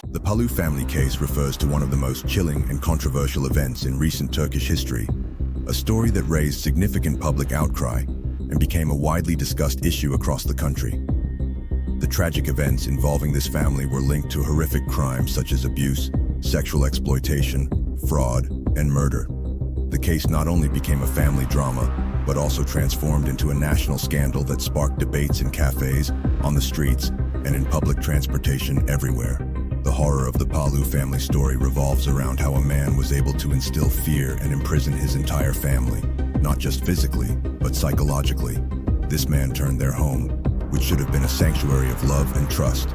The Palu family case refers to one of the most chilling and controversial events in recent Turkish history, a story that raised significant public outcry and became a widely discussed issue across the country. The tragic events involving this family were linked to horrific crimes such as abuse, sexual exploitation, fraud, and murder. The case not only became a family drama, but also transformed into a national scandal that sparked debates in cafes, on the streets, and in public transportation everywhere. The horror of the Palu family story revolves around how a man was able to instill fear and imprison his entire family, not just physically, but psychologically. This man turned their home, which should have been a sanctuary of love and trust,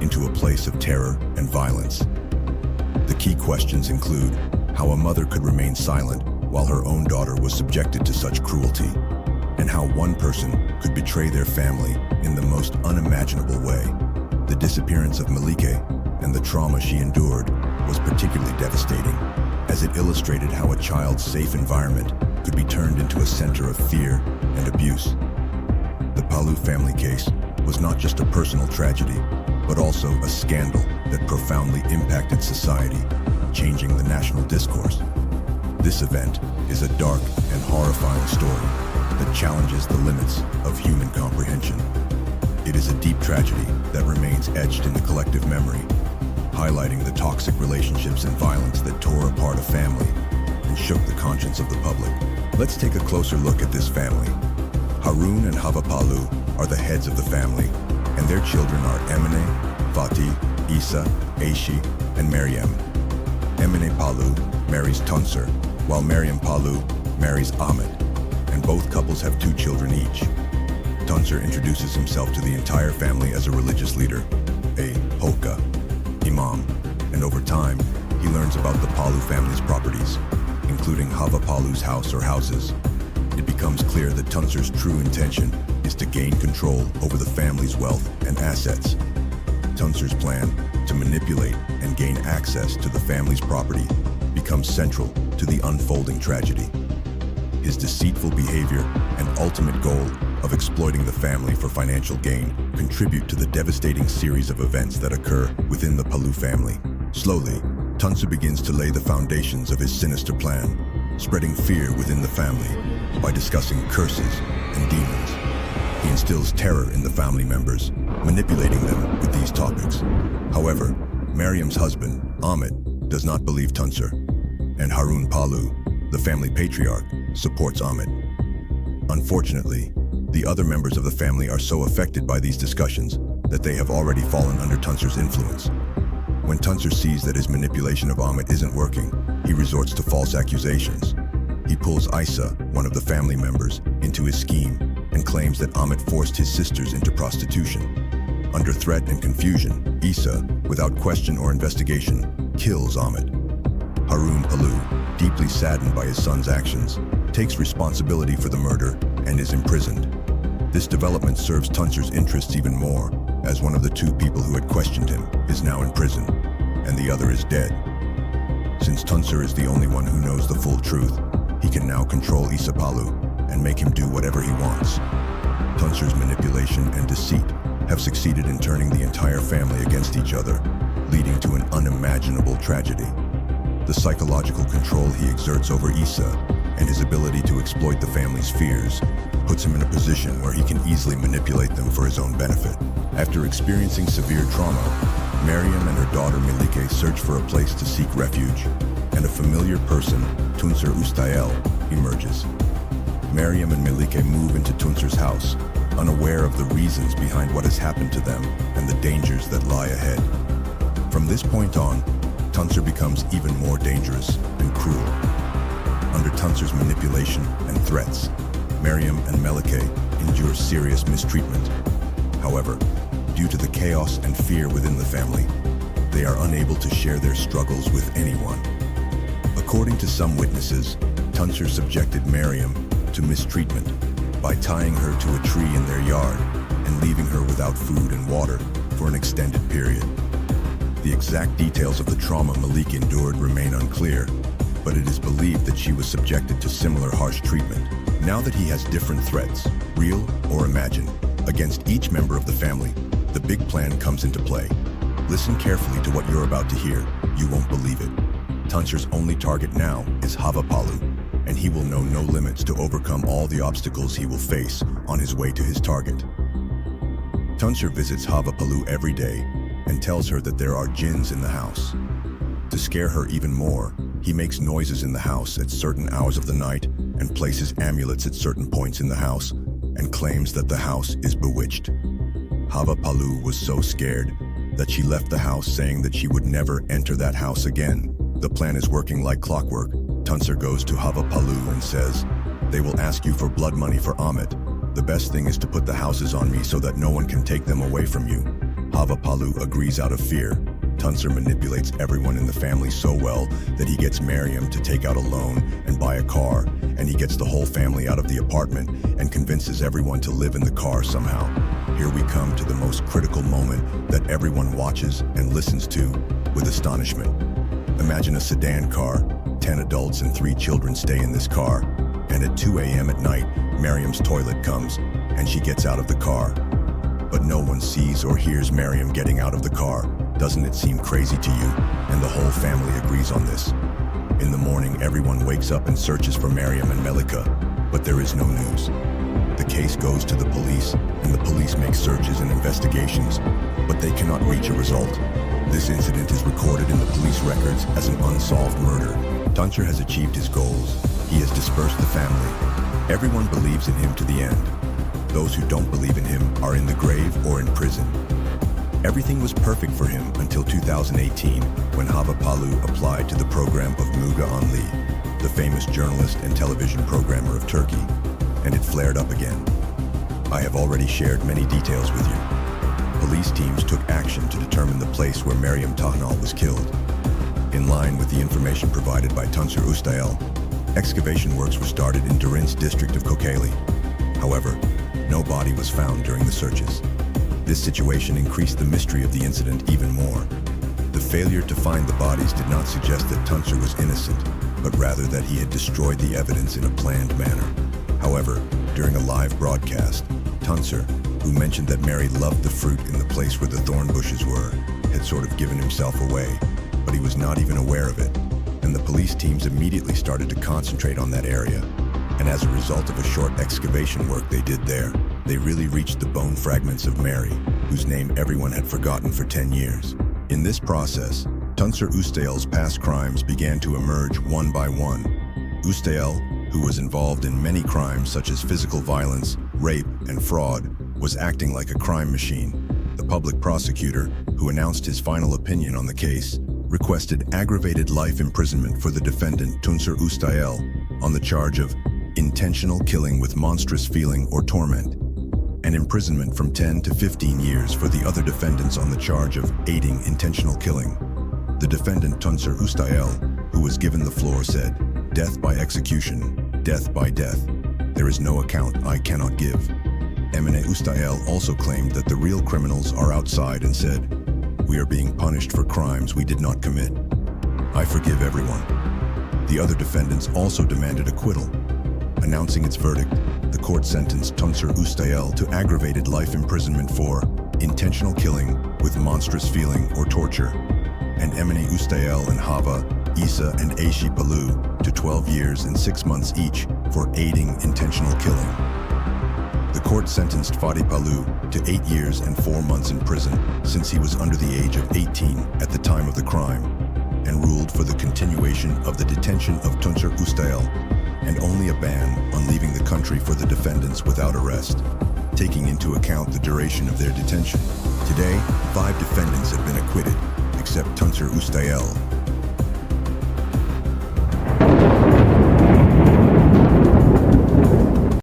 into a place of terror and violence. The key questions include how a mother could remain silent while her own daughter was subjected to such cruelty, and how one person could betray their family in the most unimaginable way. The disappearance of Melike and the trauma she endured was particularly devastating, as it illustrated how a child's safe environment could be turned into a center of fear and abuse. The Palu family case was not just a personal tragedy, but also a scandal that profoundly impacted society, changing the national discourse. This event is a dark and horrifying story that challenges the limits of human comprehension. It is a deep tragedy that remains etched in the collective memory, highlighting the toxic relationships and violence that tore apart a family and shook the conscience of the public. Let's take a closer look at this family. Harun and Hava Palu are the heads of the family, and their children are Emine, Fatih, Isa, Aishi, and Meryem. Emine Palu marries Tuncer, while Meryem Palu marries Ahmet, and both couples have 2 children each. Tuncer introduces himself to the entire family as a religious leader, a hoka, imam, and over time, he learns about the Palu family's properties, including Hava Palu's house or houses. It becomes clear that Tuncer's true intention is to gain control over the family's wealth and assets. Tuncer's plan to manipulate and gain access to the family's property becomes central to the unfolding tragedy. His deceitful behavior and ultimate goal of exploiting the family for financial gain contribute to the devastating series of events that occur within the Palu family. Slowly, Tuncer begins to lay the foundations of his sinister plan, spreading fear within the family by discussing curses and demons. He instills terror in the family members, manipulating them with these topics. However, Meryem's husband, Ahmet, does not believe Tuncer, and Harun Palu, the family patriarch, supports Ahmet. Unfortunately, the other members of the family are so affected by these discussions that they have already fallen under Tuncer's influence. When Tuncer sees that his manipulation of Ahmet isn't working, he resorts to false accusations. He pulls Isa, one of the family members, into his scheme and claims that Ahmet forced his sisters into prostitution. Under threat and confusion, Isa, without question or investigation, kills Ahmet. Harun Palu, deeply saddened by his son's actions, takes responsibility for the murder and is imprisoned. This development serves Tuncer's interests even more, as one of the 2 people who had questioned him is now in prison, and the other is dead. Since Tuncer is the only one who knows the full truth, he can now control Isa Palu and make him do whatever he wants. Tuncer's manipulation and deceit have succeeded in turning the entire family against each other, leading to an unimaginable tragedy. The psychological control he exerts over Isa and his ability to exploit the family's fears puts him in a position where he can easily manipulate them for his own benefit. After experiencing severe trauma, Meryem and her daughter Melike search for a place to seek refuge, and a familiar person, Tuncer Ustael, emerges. Meryem and Melike move into Tuncer's house, unaware of the reasons behind what has happened to them and the dangers that lie ahead. From this point on, Tuncer becomes even more dangerous and cruel. Under Tuncer's manipulation and threats, Meryem and Melike endure serious mistreatment. However, due to the chaos and fear within the family, they are unable to share their struggles with anyone. According to some witnesses, Tuncer subjected Meryem to mistreatment by tying her to a tree in their yard and leaving her without food and water for an extended period. The exact details of the trauma Melike endured remain unclear, but it is believed that she was subjected to similar harsh treatment. Now that he has different threats, real or imagined, against each member of the family, the big plan comes into play. Listen carefully to what you're about to hear. You won't believe it. Tuncer's only target now is Hava Palu, and he will know no limits to overcome all the obstacles he will face on his way to his target. Tuncer visits Hava Palu every day and tells her that there are jinns in the house. To scare her even more, he makes noises in the house at certain hours of the night and places amulets at certain points in the house and claims that the house is bewitched. Hava Palu was so scared that she left the house saying that she would never enter that house again. The plan is working like clockwork. Tuncer goes to Hava Palu and says, "They will ask you for blood money for Ahmet. The best thing is to put the houses on me so that no one can take them away from you." Hava Palu agrees out of fear. Tuncer manipulates everyone in the family so well that he gets Meryem to take out a loan and buy a car, and he gets the whole family out of the apartment and convinces everyone to live in the car somehow. Here we come to the most critical moment that everyone watches and listens to with astonishment. Imagine a sedan car, 10 adults and 3 children stay in this car, and at 2 a.m. at night, Meryem's toilet comes, and she gets out of the car. But no one sees or hears Meryem getting out of the car. Doesn't it seem crazy to you? And the whole family agrees on this. In the morning, everyone wakes up and searches for Meryem and Melike, but there is no news. The case goes to the police, and the police make searches and investigations, but they cannot reach a result. This incident is recorded in the police records as an unsolved murder. Tuncer has achieved his goals. He has dispersed the family. Everyone believes in him to the end. Those who don't believe in him are in the grave or in prison. Everything was perfect for him until 2018, when Hava Palu applied to the program of Müge Anlı, the famous journalist and television programmer of Turkey, and it flared up again. I have already shared many details with you. Police teams took action to determine the place where Meryem Tahnal was killed. In line with the information provided by Tuncer Ustael, excavation works were started in Durrës district of Kocaeli. However, no body was found during the searches. This situation increased the mystery of the incident even more. The failure to find the bodies did not suggest that Tuncer was innocent, but rather that he had destroyed the evidence in a planned manner. However, during a live broadcast, Tuncer, who mentioned that Mary loved the fruit in the place where the thorn bushes were, had sort of given himself away, but he was not even aware of it, and the police teams immediately started to concentrate on that area. And as a result of a short excavation work they did there, they really reached the bone fragments of Mary, whose name everyone had forgotten for 10 years. In this process, Tuncer Ustael's past crimes began to emerge one by one. Ustael, who was involved in many crimes such as physical violence, rape, and fraud, was acting like a crime machine. The public prosecutor, who announced his final opinion on the case, requested aggravated life imprisonment for the defendant Tuncer Ustael on the charge of intentional killing with monstrous feeling or torment, and imprisonment from 10 to 15 years for the other defendants on the charge of aiding intentional killing. The defendant Tuncer Ustael, who was given the floor, said, "Death by execution, death by death. There is no account I cannot give." Emine Ustael also claimed that the real criminals are outside and said, "We are being punished for crimes we did not commit. I forgive everyone." The other defendants also demanded acquittal. Announcing its verdict, the court sentenced Tuncer Ustael to aggravated life imprisonment for intentional killing with monstrous feeling or torture, and Emine Ustael and Hava, Isa, and Aishi Palu to 12 years and 6 months each for aiding intentional killing. The court sentenced Fadi Palu to 8 years and 4 months in prison since he was under the age of 18 at the time of the crime, and ruled for the continuation of the detention of Tuncer Ustael and only a ban on leaving the country for the defendants without arrest, taking into account the duration of their detention. Today, 5 defendants have been acquitted, except Tuncer Ustael,